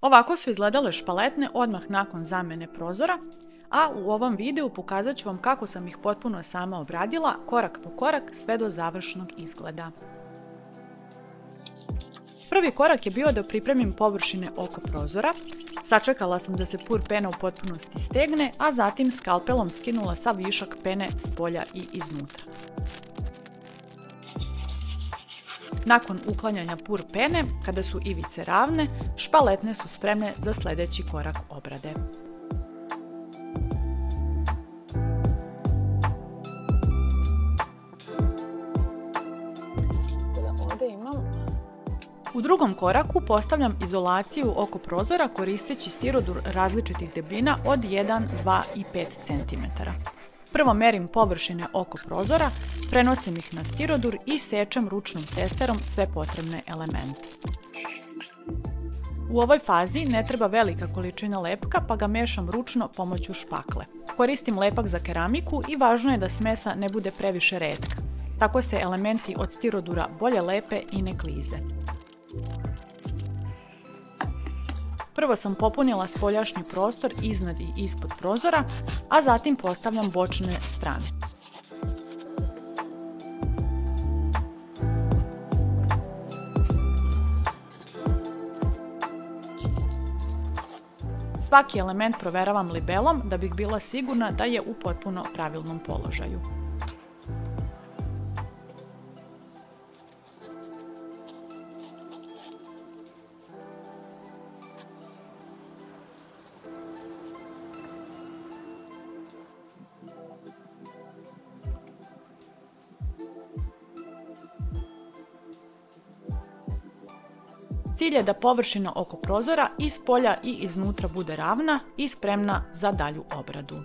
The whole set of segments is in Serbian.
Ovako su izgledale špaletne odmah nakon zamjene prozora, a u ovom videu pokazat ću vam kako sam ih potpuno sama obradila, korak po korak, sve do završnog izgleda. Prvi korak je bio da pripremim površine oko prozora. Sačekala sam da se pur pena u potpunosti stegne, a zatim skalpelom skinula sav višak pene s polja i iznutra. Nakon uklanjanja pur pene, kada su ivice ravne, špaletne su spremne za sljedeći korak obrade. U drugom koraku postavljam izolaciju oko prozora koristeći stirodur različitih debljina od 1, 2 i 5 cm. Prvo merim površine oko prozora, prenosim ih na stirodur i sečem ručnom testerom sve potrebne elemente. U ovoj fazi ne treba velika količina lepka pa ga mešam ručno pomoću špakle. Koristim lepak za keramiku i važno je da smesa ne bude previše retka. Tako se elementi od stirodura bolje lepe i ne klize. Prvo sam popunila spoljašnji prostor iznad i ispod prozora, a zatim postavljam bočne strane. Svaki element proveravam libelom da bih bila sigurna da je u potpuno pravilnom položaju. Cilj je da površina oko prozora iz polja i iznutra bude ravna i spremna za dalju obradu.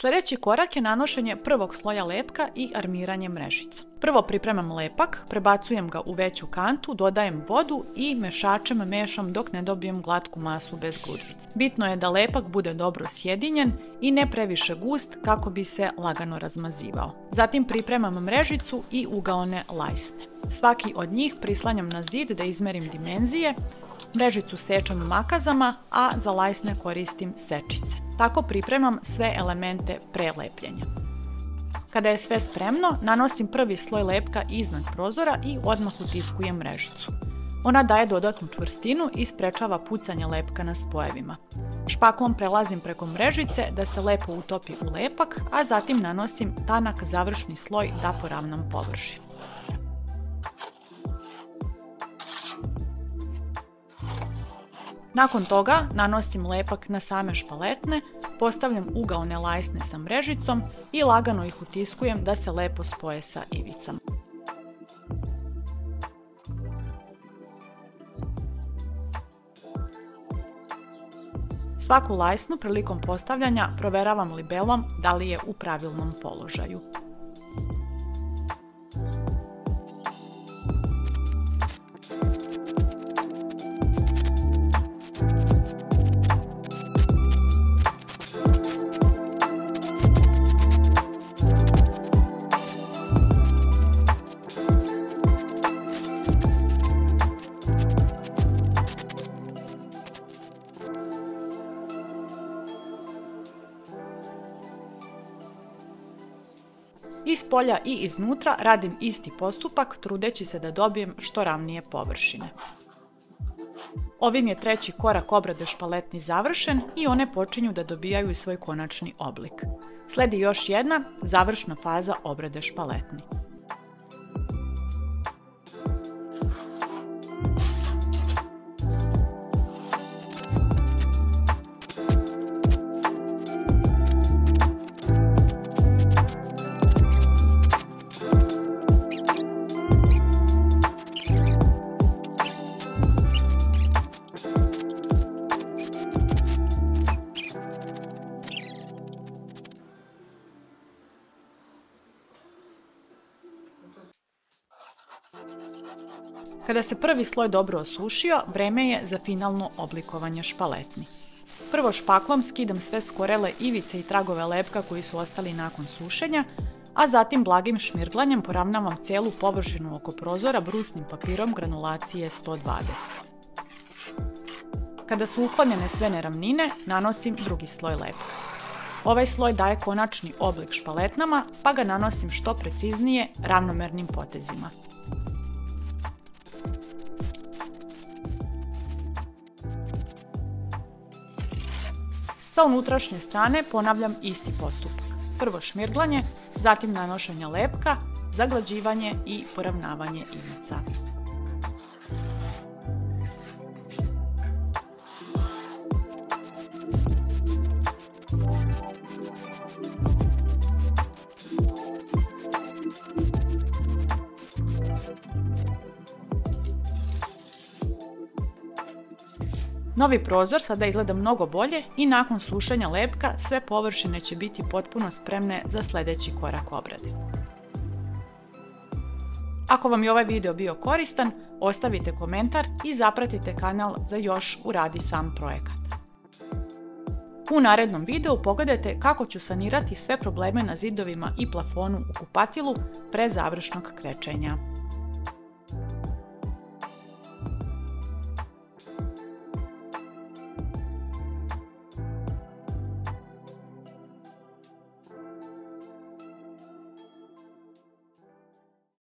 Sljedeći korak je nanošenje prvog sloja lepka i armiranje mrežicu. Prvo pripremam lepak, prebacujem ga u veću kantu, dodajem vodu i mešačem mešam dok ne dobijem glatku masu bez gludvica. Bitno je da lepak bude dobro sjedinjen i ne previše gust kako bi se lagano razmazivao. Zatim pripremam mrežicu i ugaone lajsne. Svaki od njih prislanjam na zid da izmerim dimenzije. Mrežicu sečem makazama, a za lajsne koristim sečice. Tako pripremam sve elemente prelepljenja. Kada je sve spremno, nanosim prvi sloj lepka iznad prozora i odmah utiskujem mrežicu. Ona daje dodatnu čvrstinu i sprečava pucanje lepka na spojevima. Špaklom prelazim preko mrežice da se lepo utopi u lepak, a zatim nanosim tanak završni sloj da poravnam površinu. Nakon toga nanosim lepak na same špaletne, postavljam ugaone lajsne sa mrežicom i lagano ih utiskujem da se lepo spoje sa ivicama. Svaku lajsnu prilikom postavljanja proveravam libelom da li je u pravilnom položaju. Iz polja i iznutra radim isti postupak trudeći se da dobijem što ravnije površine. Ovim je treći korak obrade špaletni završen i one počinju da dobijaju svoj konačni oblik. Sledi još jedna završna faza obrade špaletni. Kada se prvi sloj dobro osušio, vreme je za finalno oblikovanje špaletni. Prvo špaklom skidam sve skorele ivice i tragove lepka koji su ostali nakon sušenja, a zatim blagim šmirglanjem poravnavam cijelu površinu oko prozora brusnim papirom granulacije 120. Kada su uklonjene sve neravnine, nanosim drugi sloj lepka. Ovaj sloj daje konačni oblik špaletnama, pa ga nanosim što preciznije ravnomernim potezima. Sa unutrašnje strane ponavljam isti postupak. Prvo šmirglanje, zatim nanošenje lepka, zaglađivanje i poravnavanje ivica. Novi prozor sada izgleda mnogo bolje i nakon sušenja lepka sve površine će biti potpuno spremne za sljedeći korak obrade. Ako vam je ovaj video bio koristan, ostavite komentar i zapratite kanal za još uradi sam projekat. U narednom videu pogledajte kako ću sanirati sve probleme na zidovima i plafonu u kupatilu pre završnog krečenja.